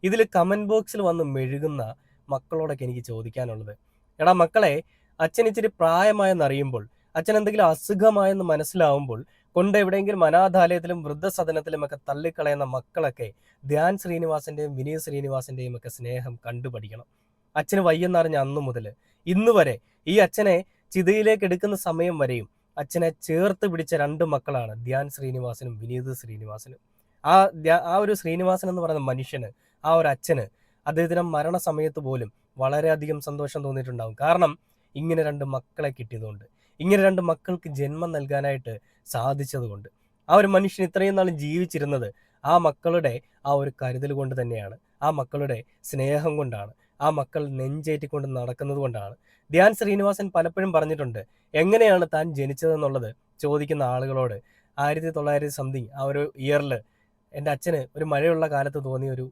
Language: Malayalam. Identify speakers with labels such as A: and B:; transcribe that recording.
A: ഇതിൽ കമന്റ് ബോക്സിൽ വന്ന് മെഴുകുന്ന മക്കളോടൊക്കെ എനിക്ക് ചോദിക്കാനുള്ളത്, എടാ മക്കളെ, അച്ഛൻ ഇച്ചിരി പ്രായമായെന്നറിയുമ്പോൾ, അച്ഛൻ എന്തെങ്കിലും അസുഖമായെന്ന് മനസ്സിലാവുമ്പോൾ കൊണ്ട് എവിടെയെങ്കിലും അനാഥാലയത്തിലും വൃദ്ധസദനത്തിലും ഒക്കെ തള്ളിക്കളയുന്ന മക്കളൊക്കെ ധ്യാൻ ശ്രീനിവാസന്റെയും വിനീത് ശ്രീനിവാസന്റെയും ഒക്കെ സ്നേഹം കണ്ടുപഠിക്കണം. അച്ഛന് വയ്യെന്നറിഞ്ഞ അന്നു മുതൽ ഇന്ന് വരെ ഈ അച്ഛനെ ചിതയിലേക്ക് എടുക്കുന്ന സമയം വരെയും അച്ഛനെ ചേർത്ത് പിടിച്ച രണ്ട് മക്കളാണ് ധ്യാൻ ശ്രീനിവാസനും വിനീത് ശ്രീനിവാസനും. ആ ഒരു ശ്രീനിവാസൻ എന്ന് പറയുന്ന മനുഷ്യന്, ആ ഒരു അച്ഛന് അദ്ദേഹത്തിന്റെ മരണസമയത്ത് പോലും വളരെയധികം സന്തോഷം തോന്നിയിട്ടുണ്ടാകും. കാരണം ഇങ്ങനെ രണ്ട് മക്കളെ കിട്ടിയതുകൊണ്ട്, ഇങ്ങനെ രണ്ട് മക്കൾക്ക് ജന്മം നൽകാനായിട്ട് സാധിച്ചതുകൊണ്ട്. ആ ഒരു മനുഷ്യൻ ഇത്രയും നാളും ജീവിച്ചിരുന്നത് ആ മക്കളുടെ ആ ഒരു കരുതൽ കൊണ്ട് തന്നെയാണ്, ആ മക്കളുടെ സ്നേഹം കൊണ്ടാണ്, ആ മക്കൾ നെഞ്ചേറ്റിക്കൊണ്ട് നടക്കുന്നത് കൊണ്ടാണ്. ധ്യാൻ ശ്രീനിവാസൻ പലപ്പോഴും പറഞ്ഞിട്ടുണ്ട്, എങ്ങനെയാണ് താൻ ജനിച്ചതെന്നുള്ളത് ചോദിക്കുന്ന ആളുകളോട്, 1900 സംതിങ് ആ ഒരു ഇയറിൽ എൻ്റെ അച്ഛന് ഒരു മഴയുള്ള കാലത്ത് തോന്നിയ ഒരു